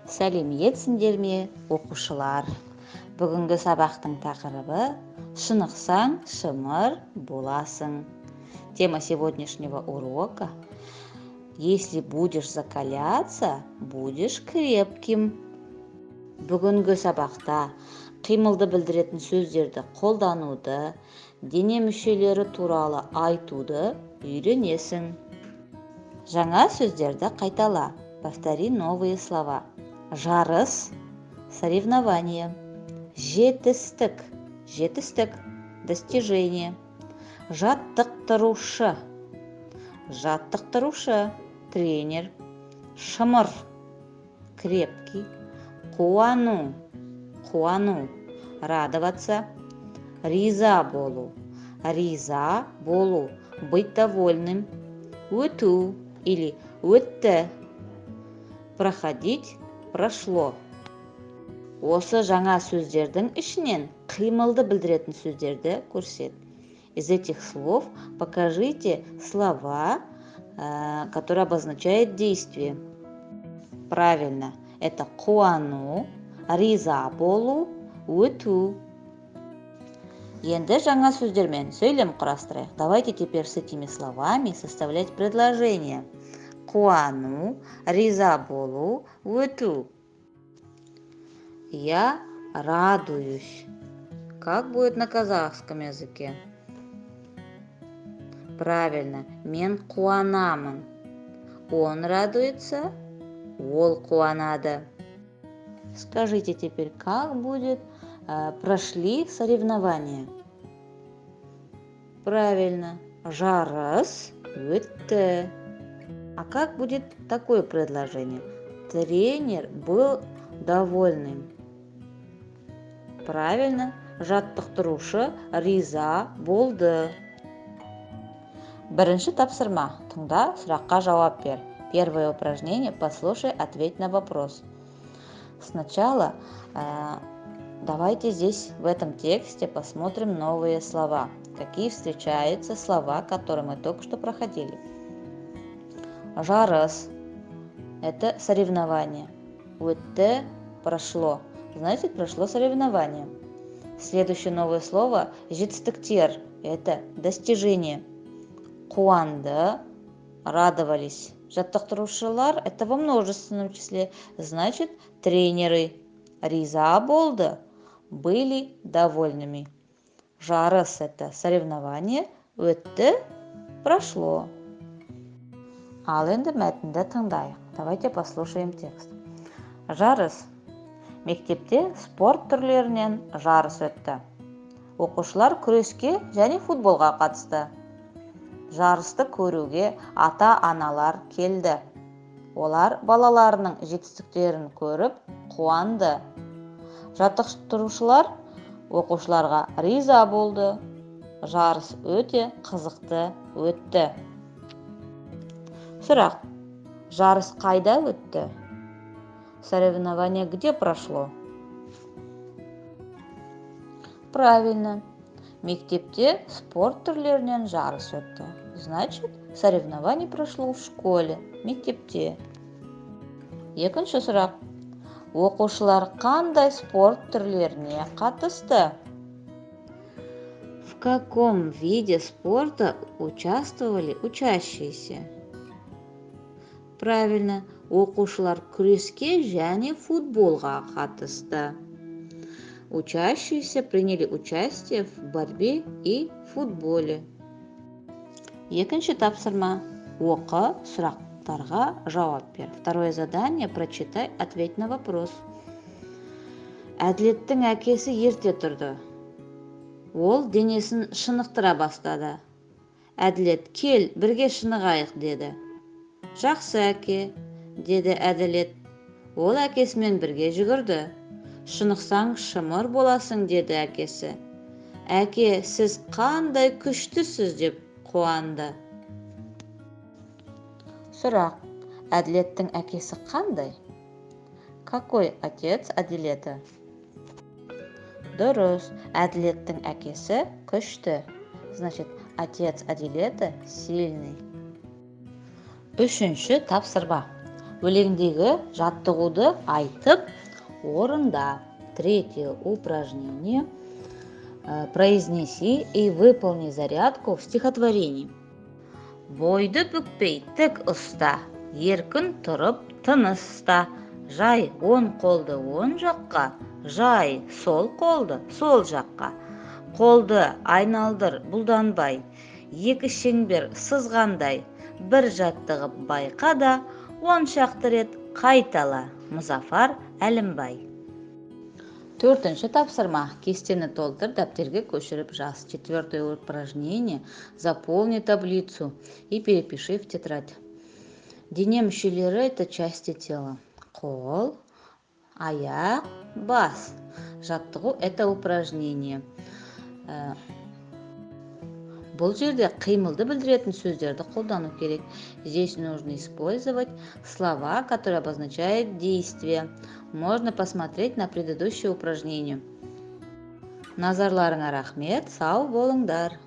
Сәлеметсіңдер ме, оқушылар? Бүгінгі сабақтың тақырыбы «Шынықсаң, шымыр боласың». Тема сегодняшнего урока «Если будешь закаляться, будешь крепким». Бүгінгі сабақта қимылды білдіретін сөздерді қолдануды, дене мүшелері туралы айтуды үйренесің. Жаңа сөздерді қайтала. Повтори новые слова. Жарыс, соревнование. Жетістік, достижение. Жаттықтырушы, тренер. Шымыр, крепкий. Қуану, радоваться. Риза болу, быть довольным. Өту или өтті, проходить, прошло. Осы жаңа сөздердің ішінен қимылды білдіретін сөздерді көрсет. Из этих слов покажите слова, которые обозначают действие. Правильно, это қуану, риза болу, өту. Енді жаңа сөздермен сөйлем құрастырайық. Давайте теперь с этими словами составлять предложение. Қуану, риза болу, өту. Я радуюсь. Как будет на казахском языке? Правильно, мен қуанамын. Он радуется, ол қуанады. Скажите теперь, как будет прошли соревнования? Правильно, жарыс, өтті. А как будет такое предложение? Тренер был довольным. Правильно, жаттықтырушы риза болды. Бірінші тапсырма. Тыңда, сұраққа жауап бер. Первое упражнение. Послушай, ответь на вопрос. Сначала давайте здесь, в этом тексте, посмотрим новые слова. Какие встречаются слова, которые мы только что проходили. Жарыс – это соревнование. Өтті – прошло. Значит, прошло соревнование. Следующее новое слово – жетістіктер – это достижение. Қуанды – радовались. Жаттықтырушылар – это во множественном числе. Значит, тренеры. Риза болды – были довольными. Жарыс – это соревнование. Өтті – прошло. Ал енді мәтінді тыңдайық. Давайте послушаем текст. Жарыс. Мектепте спорт түрлерінен жарыс өтті. Оқушылар күреске және футболға қатысты. Жарысты көруге ата-аналар келді. Олар балаларының жетістіктерін көріп қуанды. Жаттықтырушылар оқушыларға риза болды. Жарыс өте қызықты өтті. Сұрақ. Жарыс қайда өтті? Соревнование где прошло? Правильно. Мектепте спорт түрлерінен жарыс өтті. Значит, соревнование прошло в школе, мектепте. Екінші сұрақ. Оқушылар қандай спорт түрлеріне қатысты? В каком виде спорта участвовали учащиеся? Правильно, оқушылар күреске және футболға қатысты. Учащиеся приняли участие в борьбе и футболе. Екінші тапсырма. Оқы, сұрақтарға жауап бер. Второе задание. Прочитай, ответь на вопрос. Әділеттің әкесі ерте тұрды. Ол денесін шынықтыра бастады. Әділет, кел, бірге шынығайық, деді. Жақсы әке, деді Әділет. Ол әкесімен бірге жүгірді. Шынықсаң, шымыр боласың, деді әкесі. Әке, сіз қандай күштісіз, деп қуанды. Сұрақ. Әділеттің әкесі қандай? Какой отец Әділеті? Дұрыс. Әділеттің әкесі күшті. Значит, отец Әділеті сильный. Үшінші тапсырма. өлеңдегі жаттығуды айтып орында. Третье упражнение. Произнеси и выполни зарядку в стихотворении. Бойды бүкпей тік ұста, еркін тұрып тыныста. Жай оң қолды оң жаққа, жай сол қолды сол жаққа. Қолды айналдыр бұлданбай, екі шеңбер сызғандай. Бір жаттығып байқада, 10 шақты рет қайтала. Мұзафар Әлімбай. Төртінші тапсырма. Кестені толтыр, дәптерге көшіріп жаз. Четвертое упражнение. Заполни таблицу и перепиши в тетрадь. Дене мүшелері – это части тела. Қол, аяқ, бас. Жаттығу – это упражнение. Бұл жерде қимылды білдіретін сөздерді қолдану керек. Здесь нужно использовать слова, которые обозначают действие. Можно посмотреть на предыдущее упражнение. Назарларыңа рахмет, сау болыңдар.